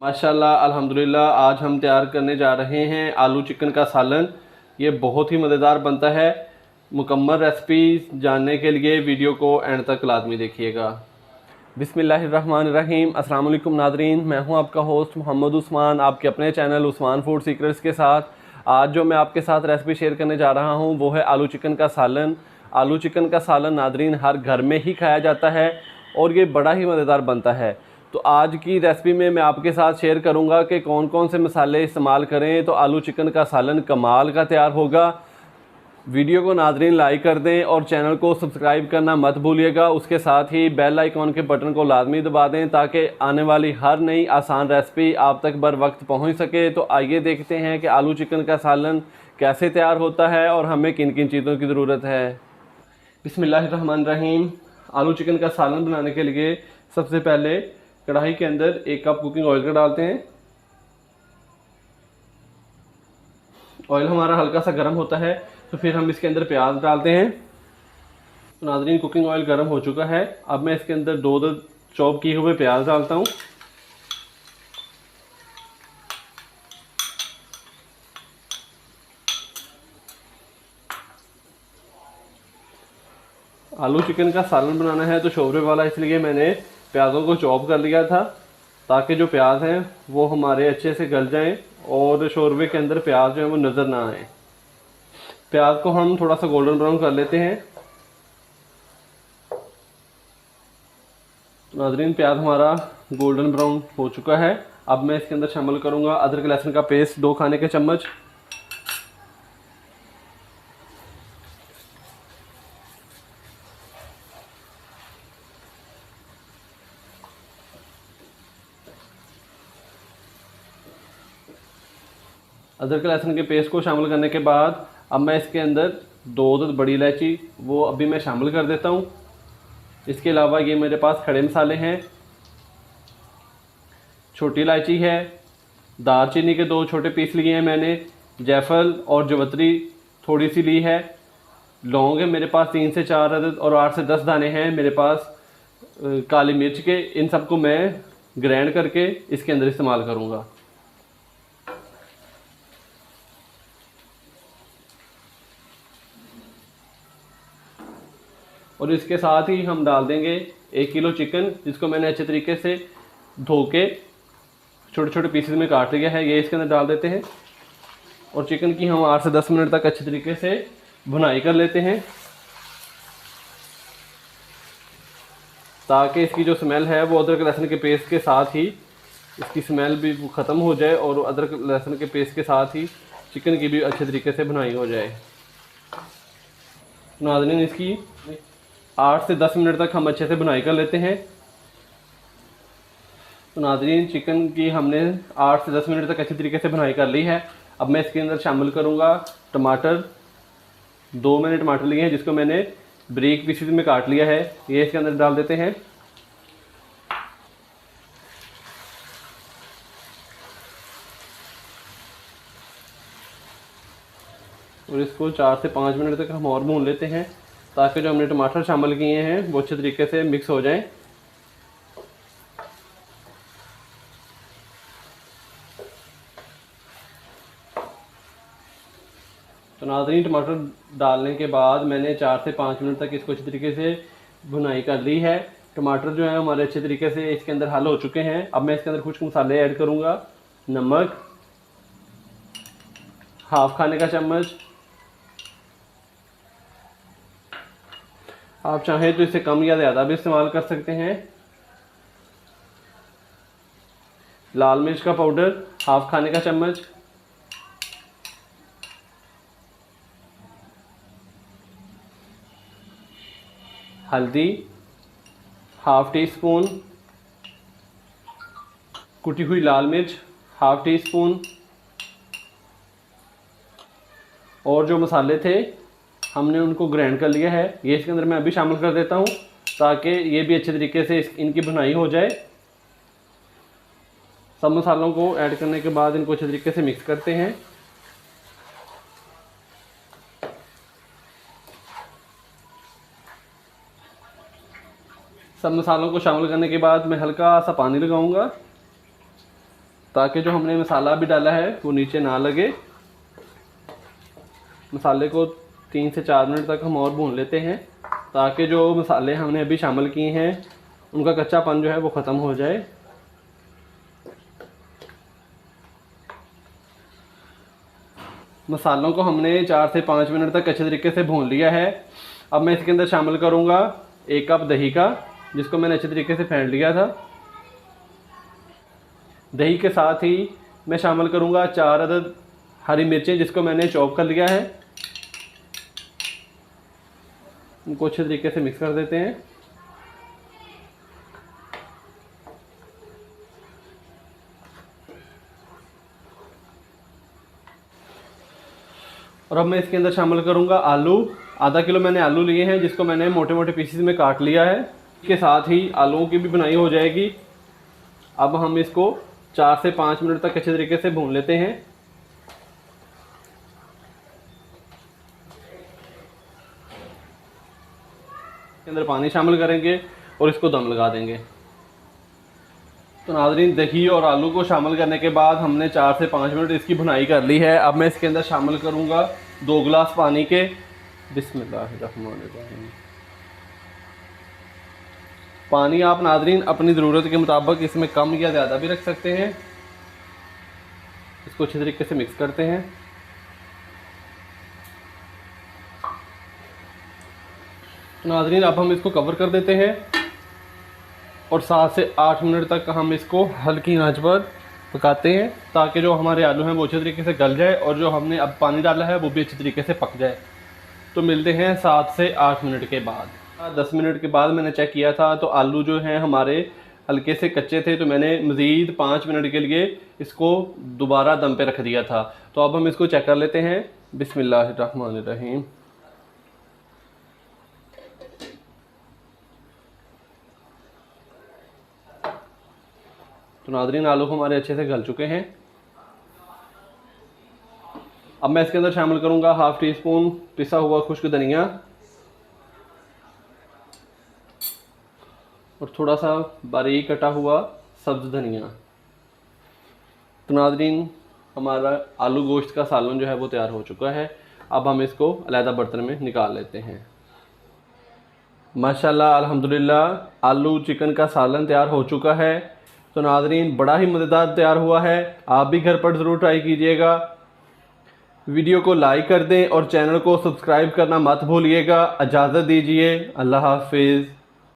माशाल्लाह अल्हम्दुलिल्लाह। आज हम तैयार करने जा रहे हैं आलू चिकन का सालन। ये बहुत ही मज़ेदार बनता है। मुकम्मल रेसिपी जानने के लिए वीडियो को एंड तक लाजमी देखिएगा। बिस्मिल्लाहिर्रहमानिर्रहीम। अस्सलाम वालेकुम नादरीन, मैं हूं आपका होस्ट मोहम्मद उस्मान, आपके अपने चैनल उस्मान फूड सीक्रेट्स के साथ। आज जो मैं आपके साथ रेसिपी शेयर करने जा रहा हूं वो है आलू चिकन का सालन। आलू चिकन का सालन नादरीन हर घर में ही खाया जाता है और ये बड़ा ही मज़ेदार बनता है। तो आज की रेसिपी में मैं आपके साथ शेयर करूंगा कि कौन कौन से मसाले इस्तेमाल करें तो आलू चिकन का सालन कमाल का तैयार होगा। वीडियो को नादरीन लाइक कर दें और चैनल को सब्सक्राइब करना मत भूलिएगा। उसके साथ ही बेल आइकॉन के बटन को लाजमी दबा दें ताकि आने वाली हर नई आसान रेसिपी आप तक बर वक्त पहुँच सके। तो आइए देखते हैं कि आलू चिकन का सालन कैसे तैयार होता है और हमें किन किन चीज़ों की ज़रूरत है। बिस्मिल्लाहिर्रहमानिर्रहीम। आलू चिकन का सालन बनाने के लिए सबसे पहले कढ़ाई के अंदर 1 कप कुकिंग ऑयल का डालते हैं। ऑयल हमारा हल्का सा गर्म होता है तो फिर हम इसके अंदर प्याज डालते हैं। तो नाज़रीन कुकिंग ऑयल गर्म हो चुका है। अब मैं इसके अंदर दो चॉप किए हुए प्याज डालता हूँ। आलू चिकन का सालन बनाना है तो शोरबे वाला, इसलिए मैंने प्याज़ों को चॉप कर लिया था ताकि जो प्याज हैं वो हमारे अच्छे से गल जाएं और शोरबे के अंदर प्याज जो है वो नज़र ना आए। प्याज को हम थोड़ा सा गोल्डन ब्राउन कर लेते हैं। नाज़रीन प्याज हमारा गोल्डन ब्राउन हो चुका है। अब मैं इसके अंदर शामिल करूंगा अदरक लहसुन का पेस्ट 2 खाने के चम्मच। अदरक लहसुन के पेस्ट को शामिल करने के बाद अब मैं इसके अंदर 2 बड़ी इलायची वो अभी मैं शामिल कर देता हूँ। इसके अलावा ये मेरे पास खड़े मसाले हैं, छोटी इलायची है, दालचीनी के 2 छोटे पीस लिए हैं मैंने, जायफल और जवित्री थोड़ी सी ली है, लौंग है मेरे पास 3 से 4 अदद और 8 से 10 दाने हैं मेरे पास काली मिर्च के। इन सबको मैं ग्राइंड करके इसके अंदर इस्तेमाल करूँगा। और इसके साथ ही हम डाल देंगे 1 किलो चिकन, जिसको मैंने अच्छे तरीके से धो के छोटे छोटे पीसेस में काट लिया है। ये इसके अंदर डाल देते हैं और चिकन की हम 8 से 10 मिनट तक अच्छे तरीके से भुनाई कर लेते हैं ताकि इसकी जो स्मेल है वो अदरक लहसुन के पेस्ट के साथ ही इसकी स्मेल भी ख़त्म हो जाए और अदरक लहसुन के पेस्ट के साथ ही चिकन की भी अच्छे तरीके से भुनाई हो जाए। नाज़रीन इसकी 8 से 10 मिनट तक हम अच्छे से भुनाई कर लेते हैं। तो नाज़रीन चिकन की हमने 8 से 10 मिनट तक अच्छी तरीके से भुनाई कर ली है। अब मैं इसके अंदर शामिल करूंगा टमाटर। 2 मैंने टमाटर लिए हैं जिसको मैंने ब्रीक पीसेस में काट लिया है। ये इसके अंदर डाल देते हैं। और इसको 4 से 5 मिनट तक हम और भून लेते हैं ताकि जो हमने टमाटर शामिल किए हैं वो अच्छे तरीके से मिक्स हो जाएं। तो नाज़रीन टमाटर डालने के बाद मैंने 4 से 5 मिनट तक इसको अच्छे तरीके से भुनाई कर ली है। टमाटर जो है हमारे अच्छे तरीके से इसके अंदर हल हो चुके हैं। अब मैं इसके अंदर कुछ मसाले ऐड करूँगा। नमक हाफ खाने का चम्मच, आप चाहें तो इसे कम या ज़्यादा भी इस्तेमाल कर सकते हैं। लाल मिर्च का पाउडर हाफ खाने का चम्मच, हल्दी हाफ टी स्पून, कुटी हुई लाल मिर्च हाफ टी स्पून और जो मसाले थे हमने उनको ग्राइंड कर लिया है। ये इसके अंदर मैं अभी शामिल कर देता हूँ ताकि ये भी अच्छे तरीके से इनकी भुनाई हो जाए। सब मसालों को ऐड करने के बाद इनको अच्छे तरीके से मिक्स करते हैं। सब मसालों को शामिल करने के बाद मैं हल्का सा पानी लगाऊंगा ताकि जो हमने मसाला भी डाला है वो नीचे ना लगे। मसाले को 3 से 4 मिनट तक हम और भून लेते हैं ताकि जो मसाले हमने अभी शामिल किए हैं उनका कच्चापन जो है वो ख़त्म हो जाए। मसालों को हमने 4 से 5 मिनट तक अच्छे तरीके से भून लिया है। अब मैं इसके अंदर शामिल करूँगा 1 कप दही का, जिसको मैंने अच्छे तरीके से फेंट लिया था। दही के साथ ही मैं शामिल करूँगा 4 अदद हरी मिर्चें, जिसको मैंने चॉप कर लिया है। इनको अच्छे तरीके से मिक्स कर देते हैं। और अब मैं इसके अंदर शामिल करूँगा आलू। आधा किलो मैंने आलू लिए हैं, जिसको मैंने मोटे मोटे पीसेस में काट लिया है। इसके साथ ही आलूओं की भी बुनाई हो जाएगी। अब हम इसको 4 से 5 मिनट तक अच्छे तरीके से भून लेते हैं। इसके अंदर पानी शामिल करेंगे और इसको दम लगा देंगे। तो नाज़रीन, दही और आलू को शामिल करने के बाद हमने 4 से 5 मिनट इसकी भुनाई कर ली है। अब मैं इसके अंदर शामिल करूँगा 2 गिलास पानी के। बिस्मिल्लाहिर्रहमानिर्रहीम। पानी आप नाज़रीन अपनी ज़रूरत के मुताबिक इसमें कम या ज़्यादा भी रख सकते हैं। इसको अच्छे तरीके से मिक्स करते हैं। तो नाज़रीन, अब हम इसको कवर कर देते हैं और 7 से 8 मिनट तक हम इसको हल्की आंच पर पकाते हैं ताकि जो हमारे आलू हैं वो अच्छे तरीके से गल जाए और जो हमने अब पानी डाला है वो भी अच्छे तरीके से पक जाए। तो मिलते हैं 7 से 8 मिनट के बाद। 10 मिनट के बाद मैंने चेक किया था तो आलू जो हैं हमारे हल्के से कच्चे थे, तो मैंने मज़ीद 5 मिनट के लिए इसको दोबारा दम पे रख दिया था। तो अब हम इसको चेक कर लेते हैं। बिस्मिल्लाहिर्रहमानिर्रहीम। तो नाज़रीन, आलू हमारे अच्छे से गल चुके हैं। अब मैं इसके अंदर शामिल करूंगा 1/2 टीस्पून पिसा हुआ खुश्क धनिया और थोड़ा सा बारीक कटा हुआ सब्ज़ धनिया। तो नाज़रीन, हमारा आलू गोश्त का सालन जो है वो तैयार हो चुका है। अब हम इसको अलहदा बर्तन में निकाल लेते हैं। माशाल्लाह, अल्हम्दुलिल्लाह, आलू चिकन का सालन तैयार हो चुका है। तो नाज़रीन, बड़ा ही मज़ेदार तैयार हुआ है। आप भी घर पर ज़रूर ट्राई कीजिएगा। वीडियो को लाइक कर दें और चैनल को सब्सक्राइब करना मत भूलिएगा। इजाज़त दीजिए। अल्लाह हाफिज़।